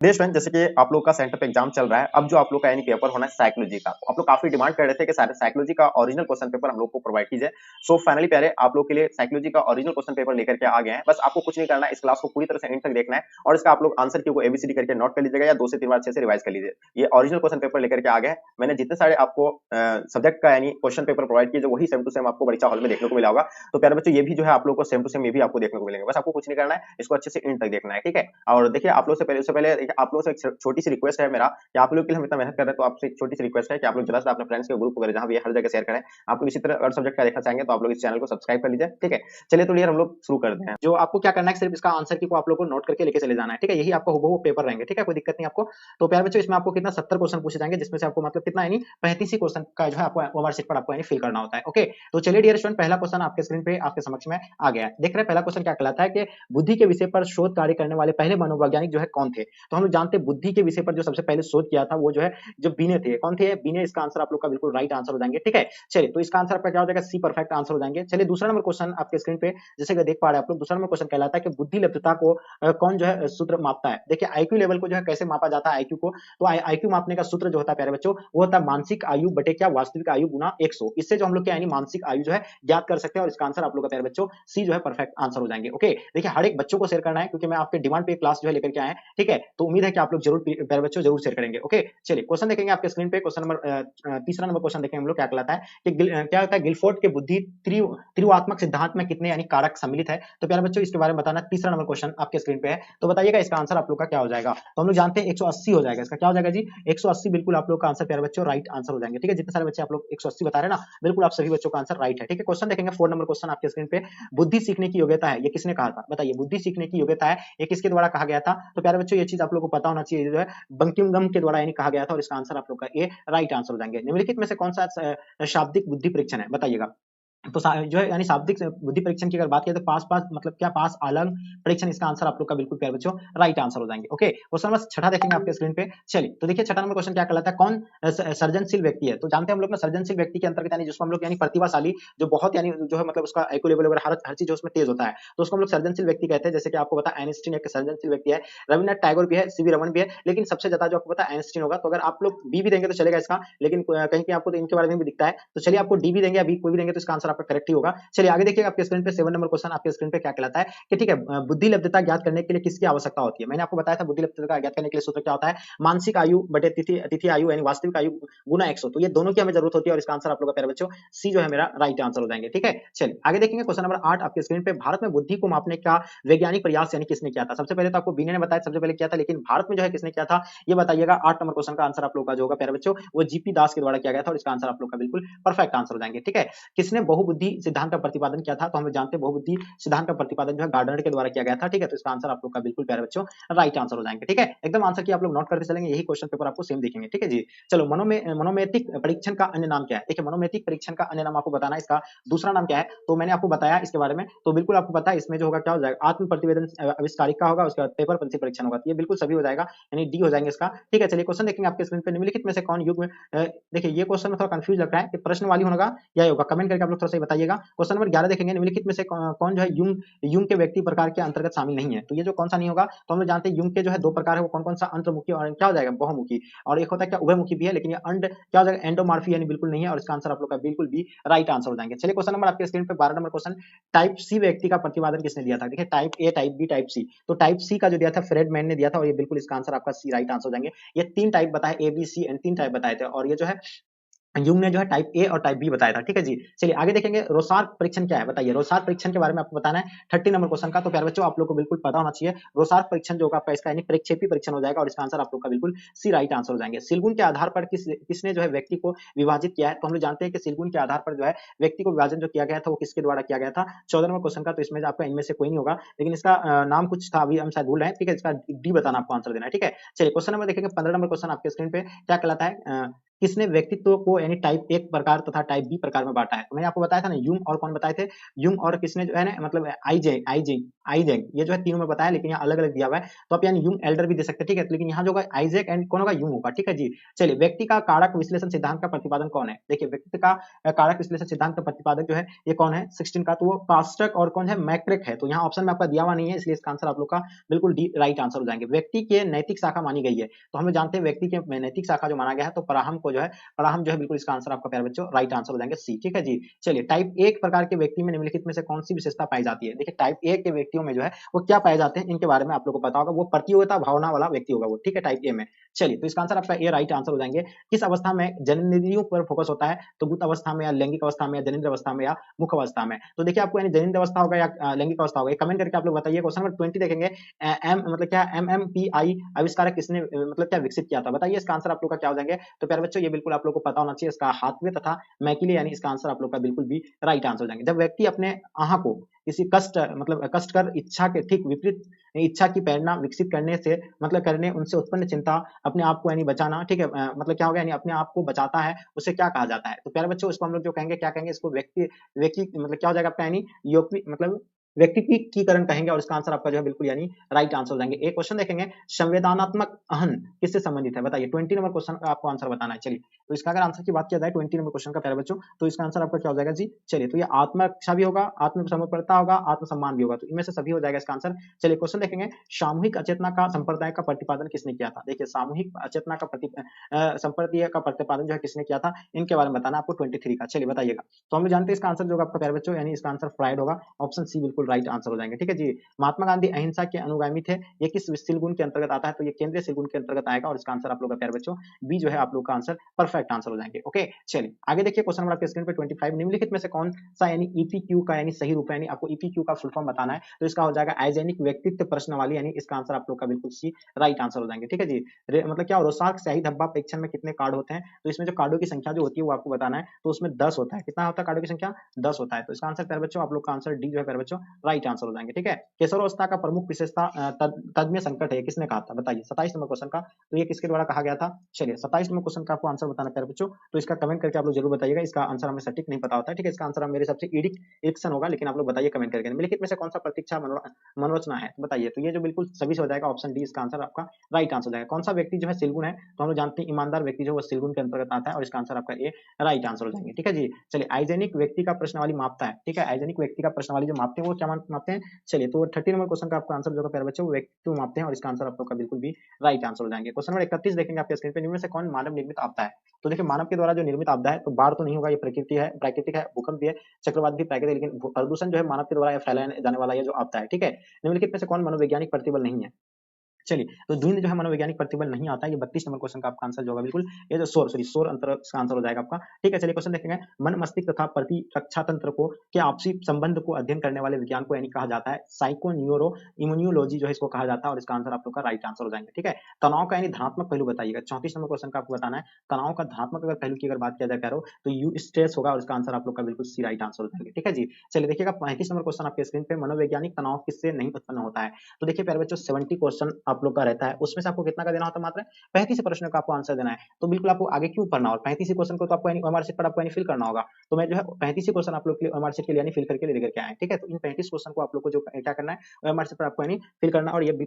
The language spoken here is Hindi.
देखिए स्टूडेंट, जैसे कि आप लोग का सेंटर पे एग्जाम चल रहा है, अब जो आप लोग का यानी पेपर होना है साइकोलॉजी का, तो आप लोग काफी डिमांड कर रहे थे कि साइकोलॉजी का ओरिजिनल क्वेश्चन पेपर हम लोग को प्रोवाइड कीजिए। सो फाइनली प्यारे, आप लोग के लिए साइकोलॉजी का ओरिजिनल क्वेश्चन पेपर लेकर के आ गए हैं। बस आपको कुछ नहीं करना है, इस क्लास को पूरी तरह से एंड तक देखना है और इसका आप लोग आंसर की को एबीसीडी करके नोट कर लीजिएगा या 2 से 3 बार अच्छे से रिवाइज कर लीजिए। ये ओरिजिनल क्वेश्चन पेपर लेकर के आ गए हैं। मैंने जितने सारे आपको सब्जेक्ट का यानी क्वेश्चन पेपर प्रोवाइड किए, जो वही सेम टू सेम आपको परीक्षा हॉल में देखने को मिला होगा। तो प्यारे बच्चों, ये भी जो है आप लोग को सेम टू सेम ये भी आपको देखने को मिलेंगे। बस आपको कुछ नहीं करना है, इसको अच्छे से एंड तक देखना है, ठीक है। और देखिए, आप लोग से पहले, उससे पहले आप लोग से एक छोटी सी रिक्वेस्ट है मेरा कि आप लोग के लिए हम इतना मेहनत कर रहे हैं, तो आपसे एक छोटी सी रिक्वेस्ट है कि आप लोग जरा सा अपने फ्रेंड्स के ग्रुप वगैरह जहां भी है, हर जगह शेयर करें। आप लोग इसी तरह अगर सब्जेक्ट का देखना चाहेंगे तो आप लोग इस चैनल को सब्सक्राइब कर लीजिए, ठीक है। चलिए तो हम लोग शुरू करते हैं। जो आपको क्या करना है, सिर्फ इसका आंसर की को आप लोग को नोट करके लेके चले जाना है, ठीक है। यही आपका हुबहू पेपर रहेंगे, ठीक है, कोई दिक्कत नहीं आपको। तो प्यारे बच्चों, इसमें आपको कितना 70 क्वेश्चन पूछे जाएंगे, जिसमें से आपको मतलब कितना यानी 35 ही क्वेश्चन का जो है आपको ओवर शीट पर आपको यानी फिल करना होता है। ओके, तो चलिए डियर स्टूडेंट, पहला क्वेश्चन आपके स्क्रीन पे आपके समक्ष में आ गया है। देख रहे हैं पहला क्वेश्चन क्या कहलाता है कि बुद्धि के विषय पर शोध कार्य करने वाले पहले मनोवैज्ञानिक जो है कौन थे। तो हम लोग जानते हैं बुद्धि के विषय पर जो सबसे पहले शोध किया था वो जो है जो बीने थे। कौन थे? बीने। इसका आंसर आप लोग का बिल्कुल राइट आंसर हो जाएंगे, ठीक है। चलिए, तो इसका आंसर आपका क्या हो जाएगा? सी परफेक्ट आंसर हो जाएंगे। चलिए, दूसरा नंबर क्वेश्चन आपके स्क्रीन पे जैसे कि देख पा रहे हैं आप लोग, दूसरा नंबर क्वेश्चन कहलाता है कि बुद्धि लब्धता को कौन जो है सूत्र मापता है। देखिए, आईक्यू लेवल को जो है कैसे मापा जाता है आईक्यू को, तो आईक्यू मापने का सूत्र जो होता है प्यारे बच्चों, वो होता है मानसिक आयु बटे क्या वास्तविक आयु गुना 100। इससे जो हम लोग क्या यानी मानसिक आयु जो है ज्ञात कर सकते हैं, और इसका आंसर आप लोग का प्यारे बच्चों सी जो है परफेक्ट आंसर हो जाएंगे। ओके, देखिए हर एक बच्चों को शेयर करना है, क्योंकि मैं आपके डिमांड पे क्लास जो है लेकर के आए हैं, ठीक है। तो उम्मीद है कि आप लोग जरूर प्यारे बच्चों जरूर शेयर करेंगे। ओके, चलिए क्वेश्चन देखेंगे आपके स्क्रीन पे। क्वेश्चन नंबर तीसरा नंबर क्वेश्चन देखेंगे हम लोग, क्या कहलाता है कि क्या होता है गिलफोर्ड के बुद्धि त्रिवात्मक सिद्धांत में कितने यानी कारक सम्मिलित है। तो प्यारे बच्चों, इसके बारे में बताना। तीसरा नंबर क्वेश्चन आपके स्क्रीन पे है, तो बताइएगा इसका आंसर आप लोग का क्या हो जाएगा। तो हम लोग जानते हैं 180 हो जाएगा। इसका क्या हो जाएगा जी? 180 बिल्कुल आप लोग का आंसर प्यारे बच्चों राइट आंसर हो जाएंगे, ठीक है। जितने सारे बच्चे आप लोग 180 बता रहे हैं ना, बिल्कुल आप सभी बच्चों का आंसर राइट है, ठीक है। क्वेश्चन देखेंगे 4 नंबर क्वेश्चन आपके स्क्रीन पे। बुद्धि सीखने की योग्यता है, ये किसने कहा था? बताइए, बुद्धि सीखने की योग्यता है, ये किसके द्वारा कहा गया था? तो प्यारे बच्चों, ये चीज आप लोग को पता होना चाहिए, जो है बंकिमगम के द्वारा यानी कहा गया था, और इसका आंसर आप लोग का ए राइट आंसर हो जाएंगे। निम्नलिखित में से कौन सा शाब्दिक बुद्धि परीक्षण है, बताइएगा। तो जो है यानी शाब्दिक बुद्धि परीक्षण की अगर बात करें तो पास पास मतलब क्या, पास आलंग परीक्षण, इसका आंसर आप लोग का बिल्कुल प्यारे बच्चों राइट आंसर हो जाएंगे। ओके, क्वेश्चन नंबर छठा देखेंगे आपके स्क्रीन पे। चलिए, तो देखिए छठा नंबर क्वेश्चन क्या कहलाता है, कौन सर्जनशील व्यक्ति है। तो जानते हैं हम लोग ना, सर्जनशील व्यक्ति के अंतर्गत यानी जिसको हम लोग यानी प्रतिभाशाली, जो बहुत यानी जो है मतलब उसका आईक्यू लेवल वगैरह हर चीज उसमें तेज होता है, तो उसको हम लोग सर्जनशील व्यक्ति कहते हैं। जैसे कि आपको पता है आइंस्टीन एक सर्जनशील व्यक्ति है, रविन्द्रनाथ टैगोर भी है, सीवी रमन भी है, लेकिन सबसे ज्यादा जो आपको पता है आइंस्टीन होगा। तो अगर आप लोग बी भी देंगे तो चलेगा इसका, लेकिन कहीं कहीं आपको तो इनके बारे में भी दिखता है, तो चलिए आपको डी भी देंगे या बी कोई भी देंगे तो इसका आंसर आपका करेक्ट ही होगा। चलिए आगे देखिए आपके स्क्रीन पे 7 नंबर क्वेश्चन आपके स्क्रीन पे क्या कहलाता है कि ठीक है, बुद्धि लब्धता ज्ञात करने के लिए किसकी आवश्यकता होती है। मैंने आपको बताया था बुद्धि लब्धता ज्ञात करने के लिए सूत्र क्या होता है, मानसिक आयु बटे तिथि तिथि आयु यानी वास्तविक आयु गुना 100। तो ये दोनों की हमें जरूरत होती है, और इसका आंसर आप लोग का प्यारे बच्चों सी जो है मेरा राइट आंसर हो जाएंगे, ठीक है। चलिए आगे देखेंगे क्वेश्चन नंबर 8 आपके स्क्रीन पे। भारत में बुद्धि को मापने का वैज्ञानिक प्रयास यानी किसने किया था। सबसे पहले तो आपको बीने ने बताया सबसे पहले किया था, लेकिन भारत में जो है किसने किया था ये बताइएगा। 8 नंबर क्वेश्चन का आंसर आप लोग का जो होगा प्यारे बच्चों, वो जीपी दास के द्वारा किया गया था, और इसका आंसर आप लोग का बिल्कुल परफेक्ट आंसर हो जाएंगे, ठीक है। किसने बहुबुद्धि सिद्धांत का प्रतिपादन किया था। तो हम जानते हैं बहुबुद्धि सिद्धांत का प्रतिपादन जो है गार्डनर के द्वारा किया गया था, ठीक है। तो इसका आंसर आप लोग का बिल्कुल प्यारे बच्चों राइट आंसर हो जाएंगे, ठीक है। एकदम आंसर की आप लोग नोट करते चलेंगे, यही क्वेश्चन पेपर आपको सेम दिखेंगे, ठीक है जी। चलो, मनोमेटिक परीक्षण का अन्य नाम क्या है। देखिए, मनोमेटिक परीक्षण का अन्य नाम आपको बताना है, इसका दूसरा नाम क्या है। तो मैंने आपको बताया इसके बारे में, तो बिल्कुल आपको पता है इसमें जो होगा क्या हो जाएगा, आत्म प्रतिवेदन आविष्कारिक का होगा, उसके बाद पेपर पंथी परीक्षण होगा। तो ये बिल्कुल सभी हो जाएगा, यानी डी हो जाएंगे इसका, ठीक है। चलिए क्वेश्चन देखेंगे आपके स्क्रीन पे। निम्नलिखित में से कौन युग में देखिए ये क्वेश्चन में थोड़ा कंफ्यूज लग रहा है कि प्रश्न वाली होगा या होगा, कमेंट करके आप लोग थोड़ा सा बताइएगा। क्वेश्चन नंबर 11 देखेंगे। निम्नलिखित में से कौन जो है युंग के व्यक्ति प्रकार के अंतर्गत शामिल नहीं है। तो ये जो कौन सा नहीं होगा, तो हम लोग जानते हैं युंग के जो है दो प्रकार है, वो कौन कौन सा, अंतर्मुखी और क्या हो जाएगा बहुमुखी, और एक होता है क्या उभयमुखी भी है, लेकिन ये अंड क्या हो जाएगा एंडोमार्फी यानी बिल्कुल नहीं है, और इसका आंसर आप लोग का बिल्कुल भी राइट आंसर हो जाएंगे। चलिए क्वेश्चन नंबर आपके स्क्रीन पे 12 नंबर क्वेश्चन। टाइप सी व्यक्ति का प्रतिपादन किसने दिया था। देखिए, type A, type B, type C. तो टाइप सी का जो दिया था फ्रेडमैन ने दिया था, और ये बिल्कुल इसका आंसर आपका सी राइट आंसर हो जाएंगे। ये तीन टाइप बताए, ए बी सी एंड तीन टाइप बताए थे, और ये जो है युंग ने जो है टाइप ए और टाइप बी बताया था, ठीक है जी। चलिए आगे देखेंगे रोसार्क परीक्षण क्या है, बताइए। रोसार्क परीक्षण के बारे में आपको बताना है 30 नंबर क्वेश्चन का। तो प्यारे बच्चों, आप लोग को बिल्कुल पता होना चाहिए रोसार्क परीक्षण जो आपका इसका यानी प्रक्षेपी परीक्षण हो जाएगा, और इसका आंसर आप लोग का बिल्कुल सी राइट आंसर हो जाएंगे। सिलगुन के आधार पर किसने जो है व्यक्ति को विभाजित किया है। तो हम लोग जानते हैं कि सिलगुन के आधार पर जो है व्यक्ति को विभाजन जो किया गया था वो किसके द्वारा किया गया था। 14 नंबर क्वेश्चन का। तो इसमें आपका इनमें से कोई नहीं होगा, लेकिन इसका नाम कुछ था, अभी हम शायद भूल रहे हैं, ठीक है। इसका डी बताना आपको आंसर देना है, ठीक है। चलिए क्वेश्चन नंबर देखेंगे 15 नंबर क्वेश्चन आपके स्क्रीन पे क्या कहलाता है किसने व्यक्तित्व को यानी टाइप 1 प्रकार तथा टाइप बी प्रकार में बांटा है? तो मैंने आपको बताया था ना, यूंग और कौन बताए थे? यूंग और किसने जो है ना, मतलब आइजैक, ये जो है तीनों में बताया, लेकिन यहाँ अलग अलग दिया हुआ है, तो आप यानी यूंग एल्डर भी दे सकते हैं, ठीक है, लेकिन यहाँ जो होगा आइजैक एंड कौन होगा, यूंग होगा, ठीक है जी। चलिए, व्यक्ति का कारक विश्लेषण सिद्धांत का प्रतिपादन कौन है? देखिए, व्यक्ति का कारक विश्लेषण सिद्धांत का प्रतिपादक जो है ये कौन है, 16 का, तो वो कास्टक और कौन है, मैक्रेक है। तो यहाँ ऑप्शन में आपका दिया हुआ नहीं है, इसलिए इसका आंसर आप लोग का बिल्कुल डी राइट आंसर हो जाएंगे। व्यक्ति के नैतिक शाखा मानी गई है, तो हम लोग जानते हैं व्यक्ति के नैतिक शाखा जो माना गया है, तो पराहम को जो है, पराहम जो है बिल्कुल इसका आंसर आपका प्यारे बच्चों राइट आंसर हो जाएंगे सी, ठीक है जी। चलिए, टाइप 1 प्रकार के व्यक्ति में निम्नलिखित में से कौन सी विशेषता पाई जाती है? देखिए, टाइप 1 के व्यक्तियों में जो है वो क्या पाए जाते हैं, इनके बारे में आप लोग को पता होगा, वो प्रतियोगिता भावना वाला व्यक्ति होगा वो, ठीक है, टाइप ए में। चलिए, तो इसका आंसर आपका ए राइट आंसर हो जाएंगे। किस अवस्था में जननेंद्रियों पर फोकस होता है? तो गुप्त अवस्था में, या लैंगिक अवस्था में, या जनिंद्र अवस्था में, या मुख अवस्था में? तो देखिए, आपको यानी जनिंद्र अवस्था होगा या लैंगिक अवस्था होगा, कमेंट करके आप लोग बताइए। क्वेश्चन नंबर 20 देखेंगे, एम मतलब क्या, MMPI आविष्कारक किसने मतलब क्या विकसित किया था? बताइए, इसका आंसर आप लोग का क्या हो जाएंगे? तो प्यारे बच्चों, ये बिल्कुल आप लोग को पता होना चाहिए, इसका हाथवे तथा मैकिले, यानी इसका आंसर आप लोग का बिल्कुल भी राइट आंसर हो जाएंगे। जब व्यक्ति अपने आहा को किसी कष्ट मतलब कष्टकर इच्छा के ठीक विपरीत इच्छा की प्रेरणा विकसित करने से मतलब करने उनसे उत्पन्न चिंता, अपने आप को यानी बचाना, ठीक है, मतलब क्या हो गया, यानी अपने आप को बचाता है, उसे क्या कहा जाता है? तो प्यारे बच्चों, इसको हम लोग जो कहेंगे, क्या कहेंगे इसको, व्यक्ति व्यक्ति मतलब क्या हो जाएगा आपका, यानी योक्ति मतलब व्यक्तित्वीकरण कहेंगे, और इसका आंसर आपका जो है बिल्कुल यानी राइट आंसर हो जाएंगे। एक क्वेश्चन देखेंगे, संवेदनात्मक अहन किससे संबंधित है? बताइए, 20 नंबर क्वेश्चन का आपको आंसर बताना है। चलिए, तो इसका अगर आंसर की बात किया जाए 20 नंबर क्वेश्चन का प्यारे बच्चों, तो इसका आंसर आपका क्या हो जाएगा जी? चलिए, तो ये आत्म रक्षा भी होगा, आत्मसमर्पणता होगा, आत्मसम्मान भी होगा, तो इनमें से सभी हो जाएगा इसका आंसर। चलिए, क्वेश्चन देखेंगे, सामूहिक अचेतना का संप्रदाय का प्रतिपादन किसने किया था? देखिए, सामूहिक अचेतना का संप्रदाय का प्रतिपादन जो है किसने किया था, इनके बारे में बताना आपको 23 का। चलिए, बताइएगा। तो हम लोग जानते हैं इसका आंसर जो होगा आपका प्यारे बच्चों, यानी इसका आंसर फ्राइड होगा, ऑप्शन सी बिल्कुल राइट आंसर हो जाएंगे, ठीक है जी। महात्मा गांधी अहिंसा के अनुगामी थे, ये किस सिल गुण के अंतर्गत आता है? तो ये केंद्रीय सिल गुण के अंतर्गत आएगा, और इसका आंसर आप लोग का प्यारे बच्चों बी जो है आप लोग का आंसर परफेक्ट आंसर हो जाएंगे। ओके, चलिए आगे देखिए, क्वेश्चन नंबर आपके स्क्रीन पे 25, निम्नलिखित में से कौन सा यानी ईपीक्यू का यानी सही रूप है, यानी आपको ईपीक्यू का फुल फॉर्म बताना है, तो इसका हो जाएगा आइजेनिक व्यक्तित्व प्रश्नावली, यानी इसका आंसर आप लोग का बिल्कुल सी राइट आंसर हो जाएंगे, ठीक है जी। मतलब क्या, रोसाक शाही धब्बा परीक्षण में कितने कार्ड होते हैं? तो इसमें जो कार्डों की संख्या जो होती है वो आपको बताना है, तो उसमें 10 होता है। कितना होता है कार्डों की संख्या? 10 होता है। तो इसका आंसर प्यारे बच्चों आप लोग का आंसर डी जो है प्यारे बच्चों राइट आंसर हो जाएंगे, ठीक है। केशरावस्था का प्रमुख विशेषता तज्ञ संकट है, किसने कहा था? बताइए, 27 नंबर क्वेश्चन का, तो ये किसके द्वारा कहा गया था? चलिए, 27 नंबर क्वेश्चन का आपको आंसर बताना प्यारे बच्चों, तो इसका कमेंट करके आप लोग जरूर बताइएगा, इसका आंसर हमें सटीक नहीं पता होता है, ठीक है। इसका आंसर मेरे हिसाब से इडिक्शन होगा, लेकिन आप लोग बताइए कमेंट करके, निम्नलिखित में से कौन सा प्रतीक्षा मनोरचना है? तो बताइए, तो ये जो बिल्कुल सभी से हो जाएगा, ऑप्शन डी इसका आंसर आपका राइट आंसर हो जाएगा। कौन सा व्यक्ति जो है सिलगुण है? तो हम लोग जानते हैं ईमानदार व्यक्ति जो वो सिलगुण के अंतर्गत आता है, और इसका आंसर आपका ए राइट आंसर हो जाएंगे, ठीक है जी। चलिए, आइजेनिक व्यक्ति का प्रश्नावली मापता है, ठीक है, आइजेनिक व्यक्ति का प्रश्नावली जो मापते हैं वो क्या मापते हैं? चलिए, तो 30 नंबर क्वेश्चन का आपका आंसर जो प्यारे बच्चों व्यक्तित्व मापते हैं, और इसका आंसर आप लोग का बिल्कुल भी राइट आंसर हो जाएंगे। क्वेश्चन नंबर 31 देखेंगे आपके स्क्रीन पे, निम्न में से कौन मानव निर्मित आपदा है? तो देखिए, मानव के द्वारा जो निर्मित आपदा है, तो बाढ़ तो नहीं होगा, ये प्रकृति है, प्राकृतिक है, भूकंप भी है, चक्रवात भी प्राकृतिक है, लेकिन प्रदूषण जो है मानव के द्वारा फैलाया जाने वाला ये जो आपदा है, ठीक है। निम्नलिखित में से कौन मनोवैज्ञानिक प्रतिबल नहीं है? चलिए, तो द्विंद जो है मनोवैज्ञानिक प्रतिबल नहीं आता है, ये 32 नंबर क्वेश्चन का आपका आंसर जो होगा बिल्कुल ये जो शोर अंतर का आंसर हो जाएगा आपका, ठीक है। चलिए, क्वेश्चन देखेंगे, मन मस्तिष्क तथा प्रतिरक्षा तंत्र को के आपसी संबंध को अध्ययन करने वाले विज्ञान को यानी कहा जाता है साइको न्यूरो इम्यूनोलॉजी जो है इसको कहा जाता है, और इसका आंसर आप लोग का राइट आंसर हो जाएंगे, ठीक है। तनाव का यानी धनात्मक पहलू बताइएगा, 34 नंबर क्वेश्चन का आपको बताना है, तनाव का धनात्मक अगर पहलू की अगर बात किया जाए प्यारो, तो यू स्ट्रेस होगा, और इसका आंसर आप लोग का बिल्कुल सी राइट आंसर हो जाएंगे, ठीक है जी। चलिए, देखिएगा 35 नंबर क्वेश्चन आपके स्क्रीन पे, मनोवैज्ञानिक तनाव किससे नहीं उत्पन्न होता है? तो देखिए प्यारे बच्चों, 70 क्वेश्चन आप लोग का रहता है, उसमें से आपको कितना का देना होता है? मात्र 35 प्रश्न का आपको आंसर देना है, तो बिल्कुल आपको आगे क्यों पढ़ना, और 35 क्वेश्चन को तो आपको ओएमआर शीट पर आपको फिल करना होगा, तो मैं जो है 35 क्वेश्चन आप लोग के लिए ओएमआर शीट के लिए फिल करके लेकर के आए, ठीक है। तो इन 35 क्वेश्चन को आप लोग को जो क्या करना है, ओएमआर शीट पर आपको फिल करना, और ये